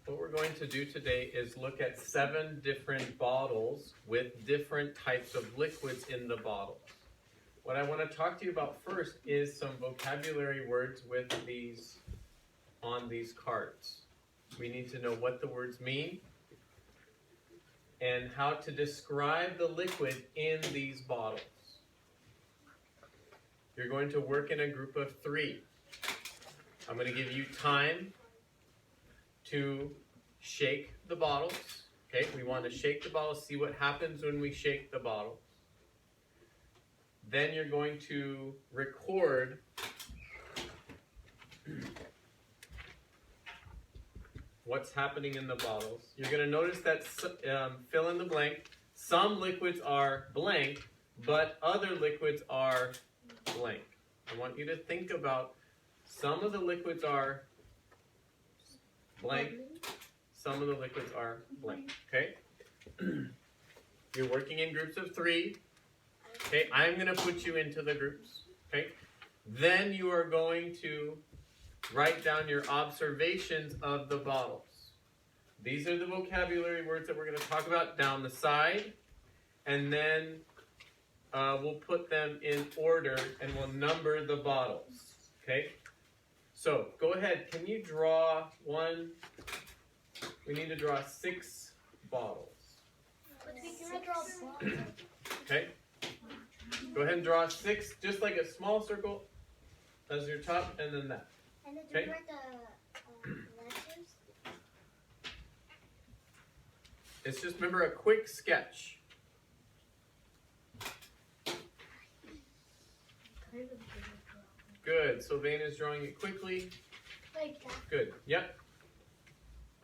What we're going to do today is look at 7 different bottles with different types of liquids in the bottles. What I want to talk to you about first is some vocabulary words with these on these cards. We need to know what the words mean and how to describe the liquid in these bottles. You're going to work in a group of 3. I'm going to give you time to shake the bottles. Okay, we want to shake the bottles, see what happens when we shake the bottles. Then you're going to record what's happening in the bottles. You're going to notice that, fill in the blank, some liquids are blank, but other liquids are blank. I want you to think about some of the liquids are blank, some of the liquids are blank, okay? You're working in groups of 3. Okay, I'm going to put you into the groups, okay? Then you are going to write down your observations of the bottles. These are the vocabulary words that we're going to talk about down the side, and then we'll put them in order and we'll number the bottles, okay? So, go ahead, can you draw one? We need to draw 6 bottles. Okay? Go ahead and draw 6, just like a small circle as your top, and then that. And then Okay? write the letters. It's just, remember, a quick sketch. Good. Sylvana's drawing it quickly. Like that. Good. Yep.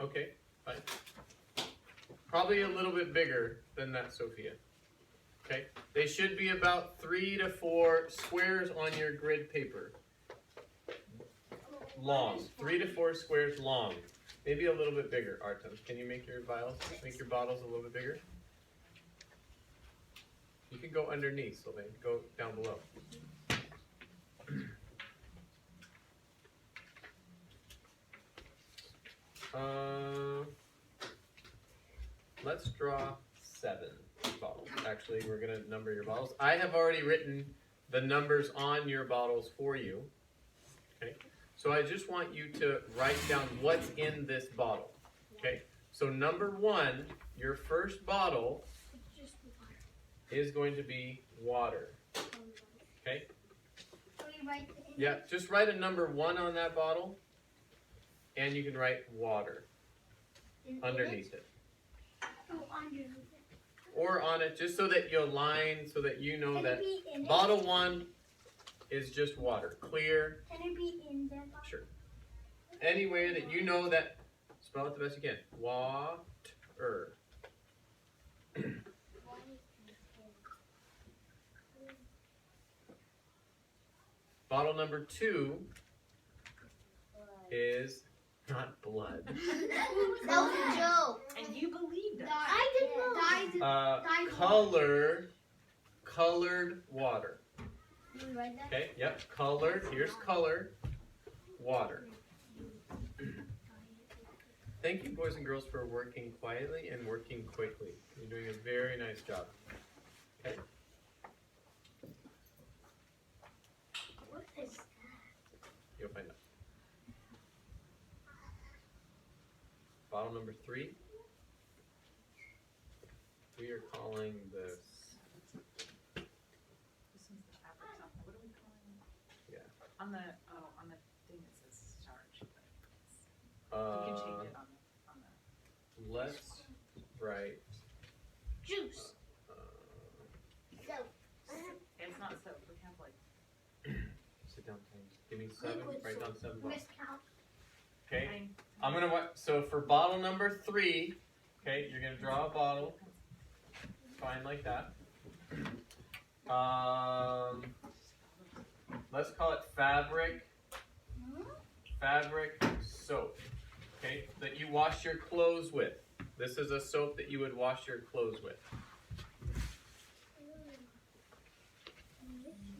Okay, fine. Probably a little bit bigger than that, Sophia. Okay? They should be about 3 to 4 squares on your grid paper. Long. 3 to 4 squares long. Maybe a little bit bigger, Artem. Can you make your bottles a little bit bigger? You can go underneath, Sylvain. Go down below. Let's draw 7 bottles. Actually, we're going to number your bottles. I have already written the numbers on your bottles for you. Okay? So I just want you to write down what's in this bottle. Okay? So number 1, your first bottle is going to be water. Okay? Yeah, just write a number 1 on that bottle, and you can write water underneath it. Or on it, just so that you align, so that you know that bottle 1 is just water. Clear. Can it be in there? Sure. Any way that you know that, spell it the best you can. Water. Bottle number 2 is not blood. That was a joke. And you believed us. I did not. Colored water. Can you write that? Okay, yep, colored, here's colored water. Thank you, boys and girls, for working quietly and working quickly. You're doing a very nice job. Okay. What is that? You'll find out. Bottle number 3. We are calling this, This one's the fabric top. What are we calling it? yeah. On the thing it says starch. But you can change it on the. Let's write, Juice. Soap. It's not soap. We have like. sit down, give me 7, Liquid write down soap. 7 bottles. Miscount. Okay, I'm gonna, so for bottle number 3, okay, you're gonna draw a bottle, fine like that. Let's call it fabric soap, okay, that you wash your clothes with. This is a soap that you would wash your clothes with.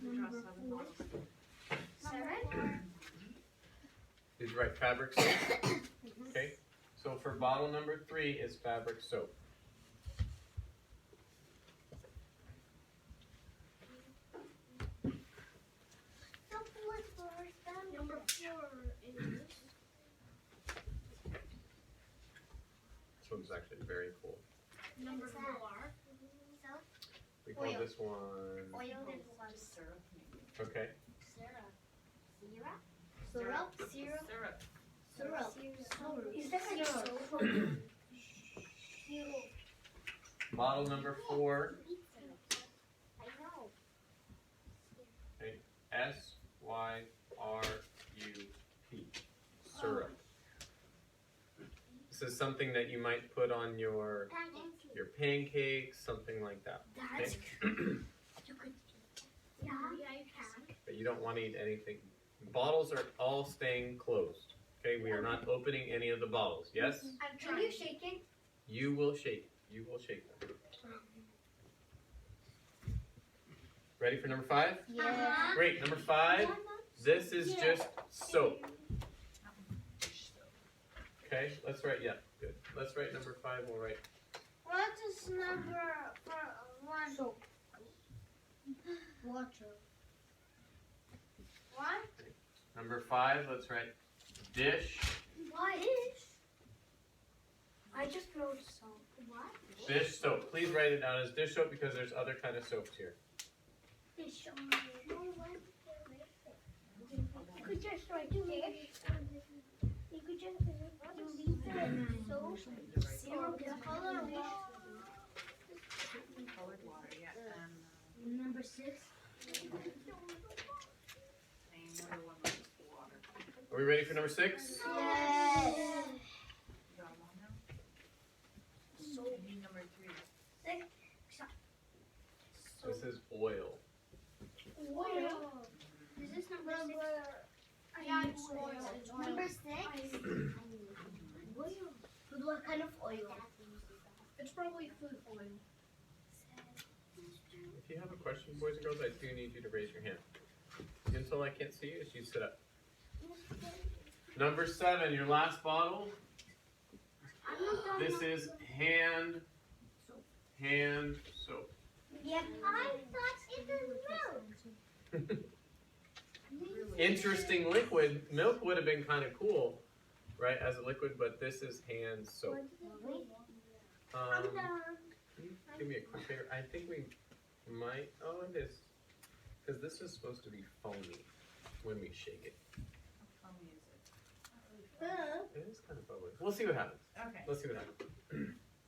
Draw 7 bottles. write fabric soap. Okay, so for bottle number 3 is fabric soap. Number 4 is This one's actually very cool. number 4. We call Oil. this one. Oil and Just syrup, maybe. Okay. syrup. Syrup? Syrup? Syrup. Syrup. Is that like soap? Bottle number 4. I know. SYRUP. Syrup. This is something that you might put on your pancakes, something like that. That's Okay? you could yeah, I can. But you don't want to eat anything. Bottles are all staying closed. Okay, we are not opening any of the bottles. Yes? Can you shake it? You will shake. You will shake them. Ready for number 5? Yeah. Great. Number 5. This is just soap. Okay, let's write, yeah, good. Let's write number 5, we'll write. What is number 1? Soap. Water. What? Number 5, let's write dish. What? I just wrote soap. What? Dish soap. Please write it down as dish soap because there's other kind of soaps here. Dish soap. You could just write dish. You could just delete the soap. Syrup is color water. Colored water, yeah. Number 6. Same, number 1 was just water. Are we ready for number 6? Yes. You got 'em all now? Soap. I need number 3. This is oil. Oil. Is this number 6? Yeah, it's oil. Number 6? Oil. But what kind of oil? It's probably food oil. If you have a question, boys and girls, I do need you to raise your hand. Until I can't see you, you sit up. Number 7, your last bottle. This is hand soap. Yeah, I thought it was milk. Interesting liquid. Milk would have been kind of cool, right, as a liquid, but this is hand soap. I'm Can done. you give me a quick favor? I think we might. Oh, it is. Because this is supposed to be foamy when we shake it. How foamy is it? It is kind of foamy. We'll see what happens. Okay. Let's see what happens.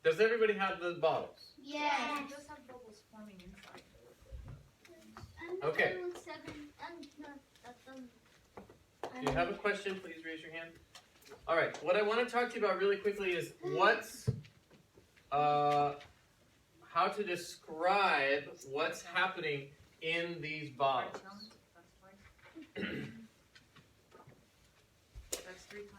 Does everybody have the bottles? Yes. It does have bubbles forming inside. Okay. Do you have a question? Please raise your hand. All right. What I want to talk to you about really quickly is how to describe what's happening in these bottles. That's twice. That's 3 times.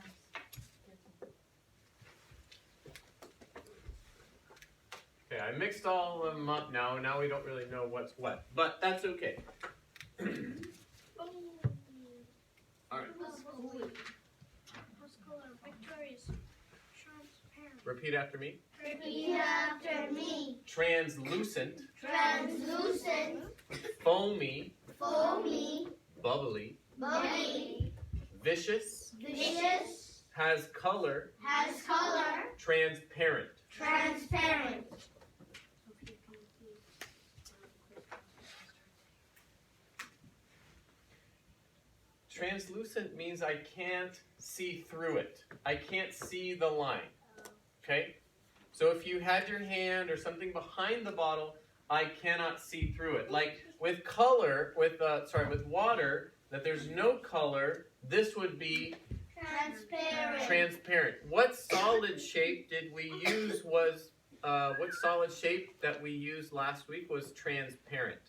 Okay, I mixed all of them up now. Now we don't really know what's what, but that's okay. All right. Repeat after me. Repeat after me. Translucent, Translucent, foamy, foamy, bubbly, bubbly, vicious, vicious, has color, has color, transparent. transparent. Translucent means I can't see through it. I can't see the line. Okay? So if you had your hand or something behind the bottle, I cannot see through it. Like with color, with water, that there's no color, this would be Transparent. transparent. What solid shape did we use what solid shape that we used last week was transparent?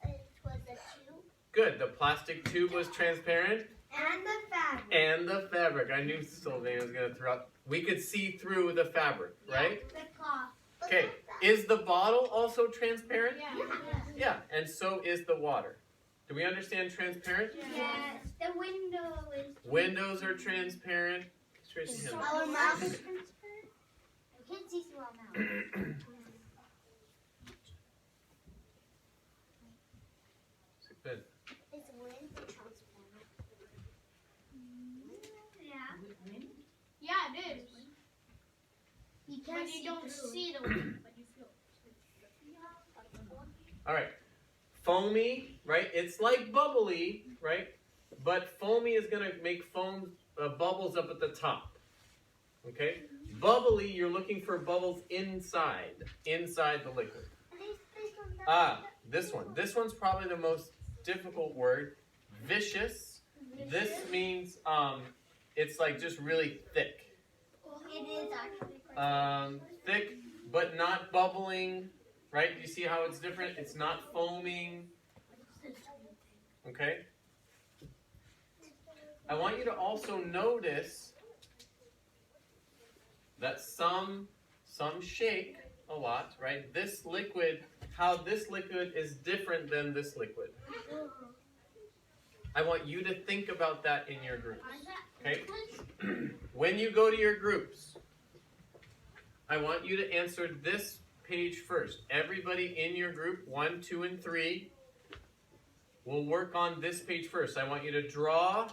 It was a tube. Good. The plastic tube was transparent. And the fabric. And the fabric. I knew Sylvania was going to throw up. We could see through the fabric, right? The cloth. Okay. Is the bottle also transparent? Yeah. Yeah, and so is the water. Do we understand transparent? Yes. The window is. Windows are transparent. Straight to him. Our mouth is transparent. You can't see through our mouth. Good. Is wind transparent? Yeah. Wind? Yeah, it is. You can't but you don't see the wind, but you feel it. All right. Foamy, right? It's like bubbly, right? But foamy is going to make foam bubbles up at the top. Okay? Bubbly, you're looking for bubbles inside the liquid. This one. This one's probably the most difficult word. Viscous. This means it's like just really thick. It is actually. Thick, but not bubbling. Right? You see how it's different? It's not foaming. Okay? I want you to also notice that some shake a lot, right? This liquid, how this liquid is different than this liquid. I want you to think about that in your groups. Okay? When you go to your groups, I want you to answer this page first. Everybody in your group, 1, 2, and 3, will work on this page first. I want you to draw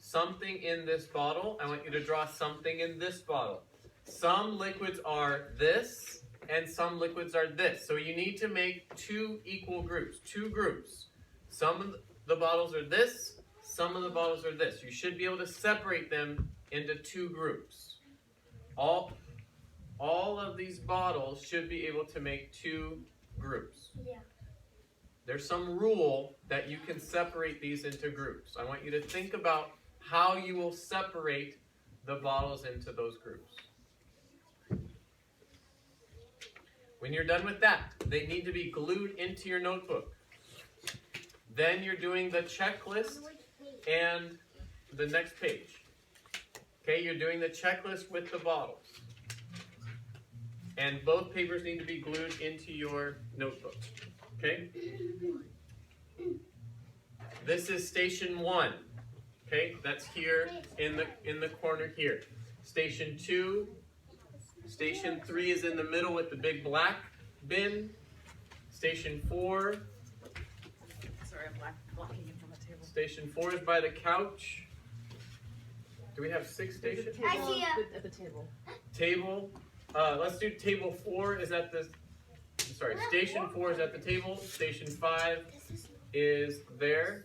something in this bottle. I want you to draw something in this bottle. Some liquids are this, and some liquids are this. So you need to make 2 equal groups, 2 groups. Some of the bottles are this, some of the bottles are this. You should be able to separate them into 2 groups. All of these bottles should be able to make 2 groups. Yeah. There's some rule that you can separate these into groups. I want you to think about how you will separate the bottles into those groups. When you're done with that, they need to be glued into your notebook. Then you're doing the checklist and the next page. Okay, you're doing the checklist with the bottles. And both papers need to be glued into your notebook. Okay? This is station 1. Okay, that's here in the corner here. Station 2. Station 3 is in the middle with the big black bin. Station 4. Sorry, I'm blocking you from the table. Station 4 is by the couch. Do we have 6 stations? I see At the table. Table. Let's do table 4 is at the. Sorry, station 4 is at the table. Station 5 is there,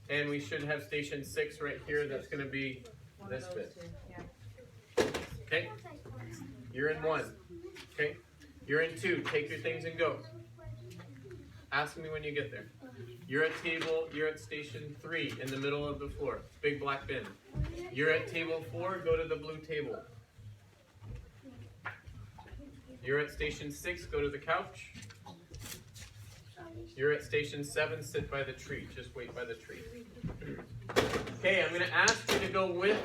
and we should have station 6 right here. That's going to be this bit. Yeah. Okay. You're in 1. Okay. You're in 2. Take your things and go. Ask me when you get there. You're at table. You're at station 3 in the middle of the floor. Big black bin. You're at table 4. Go to the blue table. You're at station 6, go to the couch. You're at station 7, sit by the tree. Just wait by the tree. Okay, I'm going to ask you to go with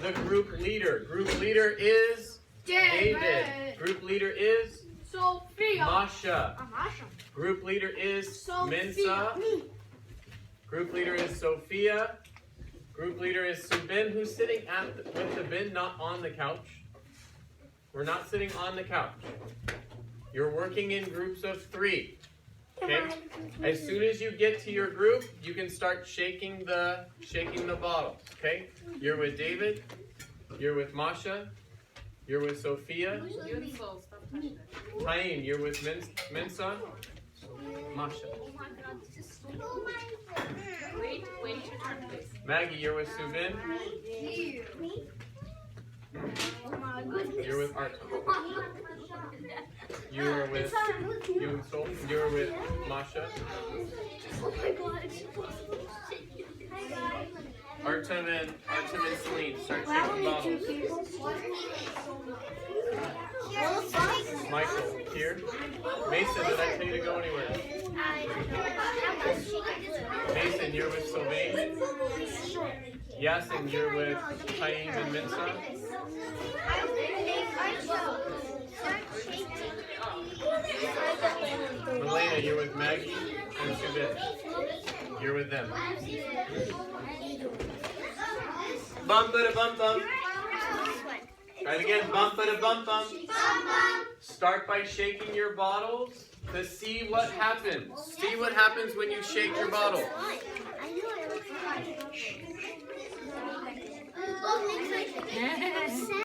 the group leader. Group leader is David. Group leader is Sophia. Masha. Masha. Group leader is Sophia. Minsa. Group leader is Sophia. Group leader is Subin, who's sitting with the bin, not on the couch. We're not sitting on the couch. You're working in groups of 3. Okay? As soon as you get to your group, you can start shaking the bottles. Okay? You're with David. You're with Masha. You're with Sophia. Beautiful. Stop touching it. Taim, you're with Minsa. Masha. Wait your turn, please. Maggie, you're with Subin. You're with Art. You're with Sol. You're with Masha. Oh my god. Artem and Celine, start shaking bottles. Michael, here. Mason, did I tell you to go anywhere? Mason, you're with Sylvain. Yasin, you're with Taim and Minsa. Melena, you're with Maggie and Subin. You're with them. Bump it a bump bump. Try it again. Bump it a bump bump. Start by shaking your bottles to see what happens. See what happens when you shake your bottle. I knew it was